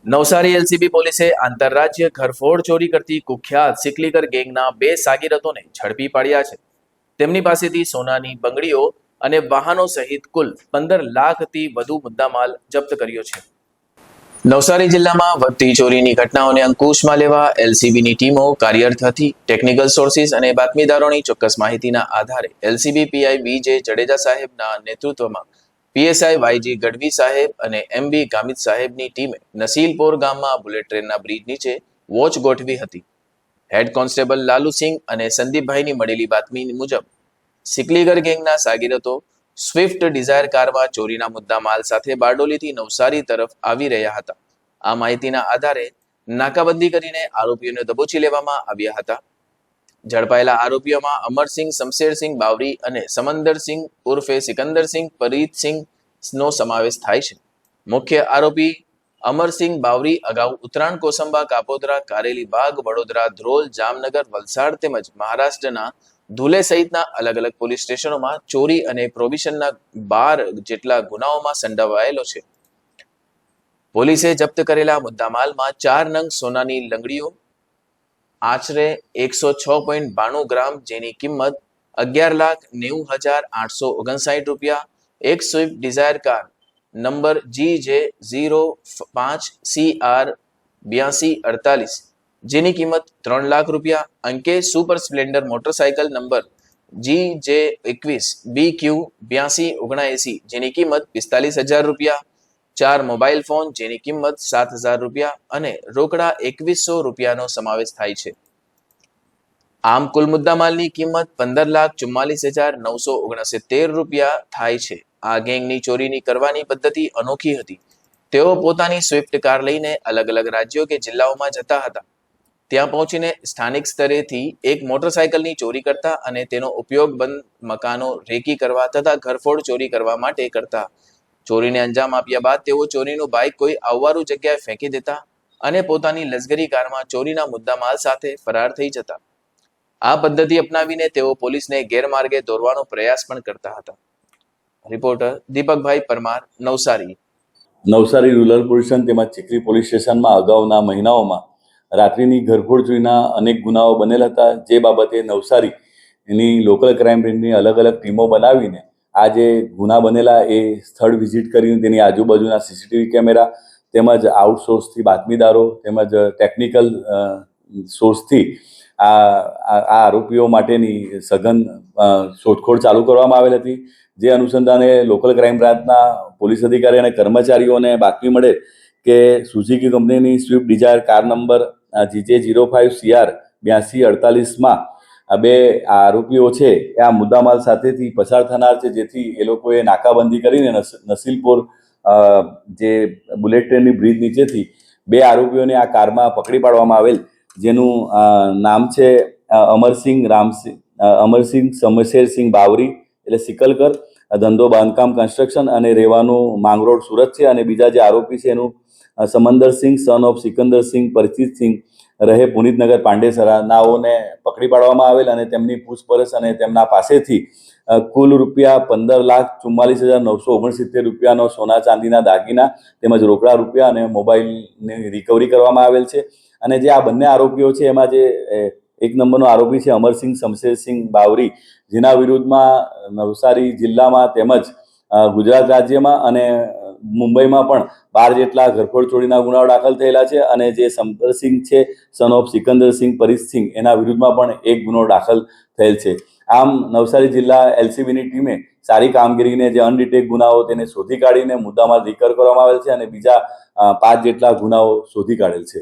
Navsari LCB પોલીસે આંતરરાજ્ય ઘરફોડ ચોરી કરતી કુખ્યાત સિકલીગર ગેંગના 2 સાગીરતોને ઝડપી પાડ્યા છે. તેમની પાસેથી સોનાની બંગડીઓ અને વાહનો સહિત કુલ 15 લાખથી વધુ મુદ્દામાલ જપ્ત કર્યો છે. નવસારી જિલ્લામાં વધતી ચોરીની ઘટનાઓને અંકુશમાં લેવા એલસીબીની ટીમો કાર્યરત હતી. ટેકનિકલ સોર્સિસ અને બાતમીદારોની ચોક્કસ માહિતીના આધારે એલસીબી પીઆઈ બીજે જડેજા સાહેબના નેતૃત્વમાં પીએસઆઈ વાયજી ગઢવી સાહેબ અને એમબી ગામિત સાહેબની ટીમે નસીલપોર ગામમાં બુલેટ ટ્રેનના બ્રિજ નીચે વોચ ગોઠવી હતી. હેડ કોન્સ્ટેબલ લાલુસિંહ અને સંદીપભાઈની મળેલી બાતમી મુજબ સિકલીગર ગેંગના સાગીરતો સ્વિફ્ટ ડિઝાયર કારમાં ચોરીના મુદ્દા માલ સાથે બારડોલીથી નવસારી તરફ આવી રહ્યા હતા. આ માહિતીના આધારે નાકાબંધી કરીને આરોપીઓને દબોચી લેવામાં આવ્યા હતા. ઝડપાયેલા આરોપીઓમાં અમરસિંહ શમશેરસિંહ બાવરી અને સમંદરસિંહ ઉર્ફે સિકંદરસિંહ પરીતસિંહનો સમાવેશ થાય છે. મુખ્ય આરોપી અમરસિંહ બાવરી અગાઉ ઉત્તરાયણ, કોસંબા, કાપોદ્રા, કારેલી બાગ, વડોદરા, ધ્રોલ, જામનગર, વલસાડ તેમજ મહારાષ્ટ્રના ધુલે સહિતના અલગ અલગ પોલીસ સ્ટેશનોમાં ચોરી અને પ્રોહિબિશનના 12 જેટલા ગુનાઓમાં સંડોવાયેલો છે. પોલીસે જપ્ત કરેલા મુદ્દામાલમાં 4 નંગ સોનાની લંગડીઓ, આશરે 106.92 ગ્રામ જેની કિંમત 11,90,859 રૂપિયા, એક Swift Dzire car number GJ05CR8248 જેની કિંમત 3 લાખ રૂપિયા, અંકેશ Super Splendor motorcycle number GJ21BQ8279 જેની કિંમત 45,000 રૂપિયા, 4 મોબાઈલ ફોન જેની કિંમત 7,000 રૂપિયા અને રોકડા 2,100 રૂપિયાનો સમાવેશ થાય છે. આમ કુલ મુદ્દામાલની કિંમત 15,44,969 રૂપિયા થાય છે. આ ગેંગની ચોરીની કરવાની પદ્ધતિ અનોખી હતી. તેઓ પોતાની સ્વિફ્ટ કાર લઈને અલગ અલગ રાજ્યો કે જિલ્લાઓમાં જતા હતા. ત્યાં પહોંચીને સ્થાનિક સ્તરેથી એક મોટરસાયકલની ચોરી કરતા અને તેનો ઉપયોગ બંધ મકાનો રેકી કરવા તથા ઘરફોડ ચોરી કરવા માટે કરતા. ચોરીને અંજામ આપ્યા બાદ તેઓ ચોરીનું બાઇક કોઈ આવવારું જગ્યાએ ફેંકી દેતા અને પોતાની લશ્કરી કારમાં ચોરીના મુદ્દામાલ સાથે ફરાર થઈ જતા. આ પદ્ધતિ અપનાવીને તેઓ પોલીસને ગેરમાર્ગે દોરવાનો પ્રયાસ પણ કરતા હતા. Reporter Deepakbhai Parmar, Navsari. Navsari rural police station તેમજ ચીખલી પોલીસ સ્ટેશનમાં અગાઉના મહિનાઓમાં રાત્રિની ઘરફોડ ચોરીના અનેક ગુનાઓ બનેલ હતા. જે બાબતે નવસારી એની લોકલ ક્રાઇમ બ્રાન્ચની અલગ અલગ ટીમો બનાવીને આ જે ગુના બનેલા એ સ્થળ વિઝિટ કરીને તેની આજુબાજુના સીસીટીવી કેમેરા તેમજ આઉટસોર્સથી બાતમીદારો તેમજ ટેકનિકલ સોર્સથી આ આરોપીઓ માટેની સઘન શોધખોળ ચાલુ કરવામાં આવેલ હતી. જે અનુસંધાને લોકલ ક્રાઇમ બ્રાન્ચના પોલીસ અધિકારી અને કર્મચારીઓને બાતમી મળે કે સુઝુકી કંપનીની સ્વિફ્ટ ડિઝાયર કાર નંબર GJ05CR8248માં આ 2 આરોપીઓ છે એ આ મુદ્દામાલ સાથેથી પસાર થનાર છે. જેથી એ લોકોએ નાકાબંધી કરીને નસીલપોર જે બુલેટ ટ્રેનની બ્રિજ નીચેથી 2 આરોપીઓને આ કારમાં પકડી પાડવામાં આવેલ. જેનું નામ છે અમરસિંહ શમશેરસિંહ બાવરી એટલે સિકલકર, ધંધો બાંધકામ કન્સ્ટ્રક્શન અને રહેવાનું માંગરોળ સુરત છે. અને બીજા જે આરોપી છે એનું સમંદરસિંહ સન ઓફ સિકંદરસિંહ પરિચિતસિંહ રહે પુનિતનગર પાંડેસરા નાઓને પકડી પાડવામાં આવેલ અને તેમની પૂછપરછ અને તેમના પાસેથી કુલ રૂપિયા 15,44,969 રૂપિયાનો સોના ચાંદીના દાગીના તેમજ રોકડા રૂપિયા અને મોબાઈલની રિકવરી કરવામાં આવેલ છે. અને જે આ બંને આરોપીઓ છે એમાં જે 1 નંબરનો આરોપી છે અમરસિંહ શમશેરસિંહ બાવરી, જેના વિરુદ્ધમાં નવસારી જિલ્લામાં તેમજ ગુજરાત રાજ્યમાં અને મુંબઈમાં પણ 12 જેટલા ઘરફોડ ચોરીના ગુનાઓ દાખલ થયેલા છે. અને જે સમંદરસિંહ છે સન ઓફ સિકંદરસિંહ પરિચિતસિંહ એના વિરુદ્ધમાં પણ 1 ગુનો દાખલ થયેલ છે. આમ નવસારી જિલ્લા એલસીબીની ટીમે સારી કામગીરીને જે અનડિટેક ગુનાઓ તેને શોધી કાઢીને મુદ્દામાલ રિકવર કરવામાં આવેલ છે અને બીજા 5 જેટલા ગુનાઓ શોધી કાઢેલ છે.